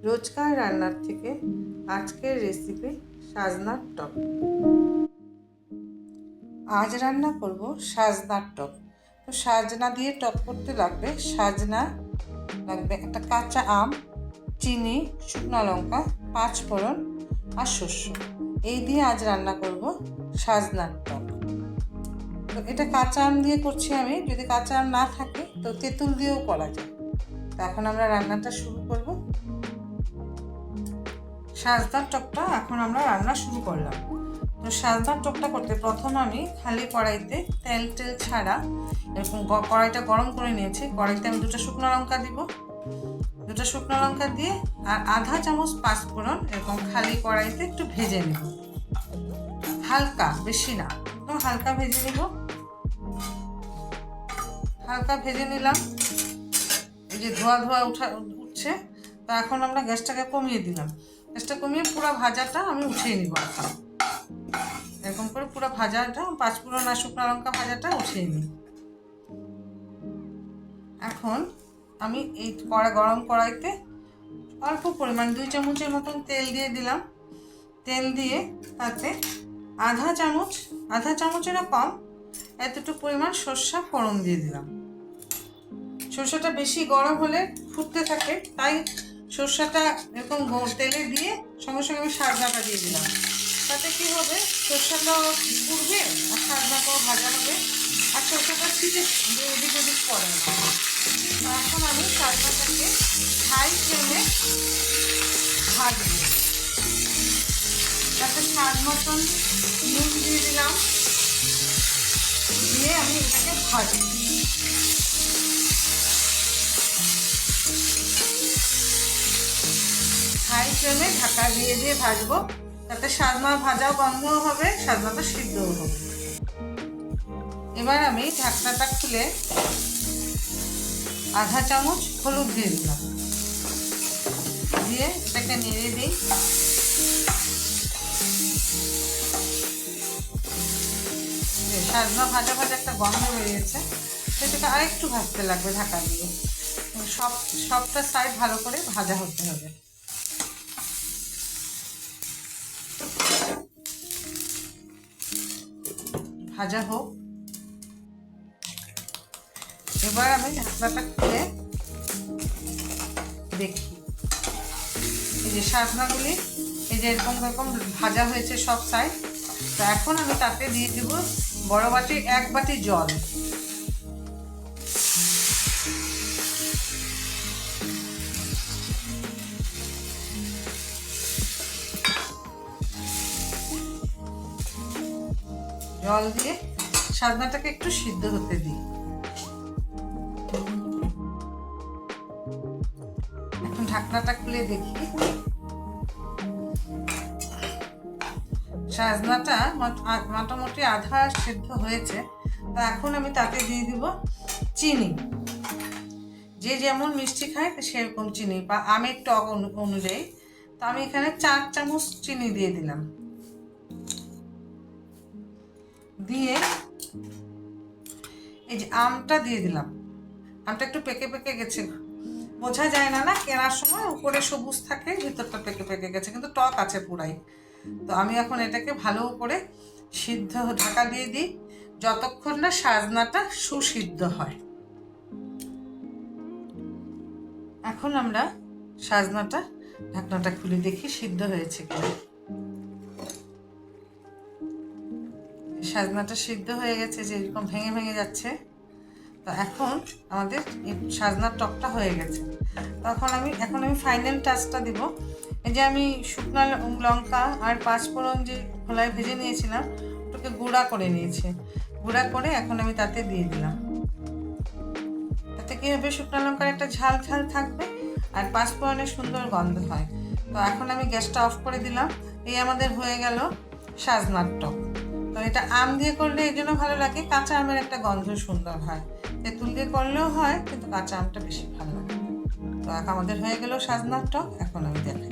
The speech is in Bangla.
রোজকার রান্নার থেকে আজকের রেসিপি সাজনার টক। আজ রান্না করব সাজনার টক। তো সাজনা দিয়ে টক করতে লাগবে সাজনা, লাগবে একটা কাঁচা আম, চিনি, শুকনো লঙ্কা, 5 ফোড়ন আর শস্য। এই দিয়ে আজ রান্না করব সাজনার টক। তো এটা কাঁচা আম দিয়ে করছি আমি, যদি কাঁচা আম না থাকে তো তেঁতুল দিয়েও করা যায়। তো এখন আমরা রান্নাটা শুরু করব। সাজনার টকটা এখন আমরা রান্না শুরু করলাম। তো সাজনার টকটা করতে প্রথম আমি খালি কড়াইতে তেল ছাড়া এরকম কড়াইটা গরম করে নিয়েছি। কড়াইতে আমি 2টা শুকনো লঙ্কা দিব, 2টা শুকনো লঙ্কা দিয়ে আর আধা চামচ 5 ফোড়ন এরকম খালি কড়াইতে একটু ভেজে নেব, হালকা, বেশি না, একদম হালকা ভেজে নেব। হালকা ভেজে নিলাম, এই যে ধোয়া উঠছে। তো এখন আমরা গ্যাসটাকে কমিয়ে দিলাম। গ্যাসটা কমিয়ে পুরো ভাজাটা আমি উঠিয়ে নিব। এরকম করে পুরো ভাজাটা, 5 ফোড়ন আর শুকনো লঙ্কা ভাজাটা উঠিয়ে নিই। এখন আমি এই গরম কড়াইতে অল্প পরিমাণ 2 চামচের মতন তেল দিয়ে দিলাম। তেল দিয়ে তাতে আধা চামচেরও কম এতটুকু পরিমাণ সর্ষা ফোড়ন দিয়ে দিলাম। সর্ষাটা বেশি গরম হলে ফুটতে থাকে, তাই সর্ষাটা এরকম তেলে দিয়ে সঙ্গে সঙ্গে আমি সাজনাটা দিয়ে দিলাম। তাতে কি হবে, সর্ষাটাও পুড়বে আর সাজনাটাও ভাজা হবে আর সর্ষাটা ছিটে এদিক ওদিক পড়ে না। এখন আমি সাজনাটাকে হাই ফ্লেমে ভাজবো। তাতে স্বাদ মতন নুন দিয়ে দিলাম, দিয়ে আমি এটাকে ভাজবো। হাই ফ্লেমে ঢাকা দিয়ে ভাজবো, তাতে সাজনা ভাজাও গন্ধও হবে, সাজনাটা সিদ্ধও হবে। এবার আমি ঢাকনাটা খুলে আধা চামচ হলুদ দিয়ে দিলাম, দিয়ে এটাকে নেড়ে দিই। সাজনা ভাজা একটা গন্ধ বেরিয়েছে, সেটাকে আরেকটু ভাজতে লাগবে ঢাকা দিয়ে। সবটা সাইড ভালো করে ভাজা হতে হবে। ভাজা হোক। এবার আমি ঢাকনাটা খুলে দেখি, এই যে সাজনাগুলি এই যে এরকম ভাজা হয়েছে সব সাইড। তো এখন আমি তাতে দিয়ে দেব বড় বাটি 1 বাটি জল। জল দিয়ে সাজনাটাকে একটু সিদ্ধ হতে দিই। এখন ঢাকনাটা খুলে দেখি, সাজনাটা মোটামুটি আধা সিদ্ধ হয়েছে। তো এখন আমি তাতে দিয়ে দিব চিনি। যে যেমন মিষ্টি খায় সেরকম চিনি বা আমের টক অনুযায়ী। তো আমি এখানে 4 চামচ চিনি দিয়ে দিলাম। দিয়ে এই যে আমটা দিয়ে দিলাম। আমটা একটু পেকে গেছে, বোঝা যায় না কেনার সময়, উপরে সবুজ থাকে, ভিতরটা পেকে গেছে, কিন্তু টক আছে পুরাই। তো আমি এখন এটাকে ভালো করে সিদ্ধ ঢাকা দিয়ে দিই যতক্ষণ না সাজনাটা সুসিদ্ধ হয়। এখন আমরা সাজনাটা ঢাকনাটা খুলে দেখি সিদ্ধ হয়েছে কিনা। সাজনাটা সিদ্ধ হয়ে গেছে, যে এরকম ভেঙে যাচ্ছে। তো এখন আমাদের সাজনার টকটা হয়ে গেছে। তখন এখন আমি ফাইনাল টাচটা দিব। এই যে আমি শুকনো লঙ্কা আর 5 ফোড়ন যে খোলায় ভেজে নিয়েছিলাম, ওটাকে গুঁড়া করে নিয়েছি। গুঁড়া করে এখন আমি তাতে দিয়ে দিলাম। তাতে কি হবে, শুকনো লঙ্কার একটা ঝাল থাকবে আর 5 ফোড়নের সুন্দর গন্ধ হয়। তো এখন আমি গ্যাসটা অফ করে দিলাম। এই আমাদের হয়ে গেল সাজনার টক। তো এটা আম দিয়ে করলে এই জন্য ভালো লাগে, কাঁচা আমের একটা গন্ধ সুন্দর হয়। তেঁতুল দিয়ে করলেও হয়, কিন্তু কাঁচা আমটা বেশি ভালো লাগে। তো আমাদের হয়ে গেল সাজনার টক। এখন আমি দেখাই।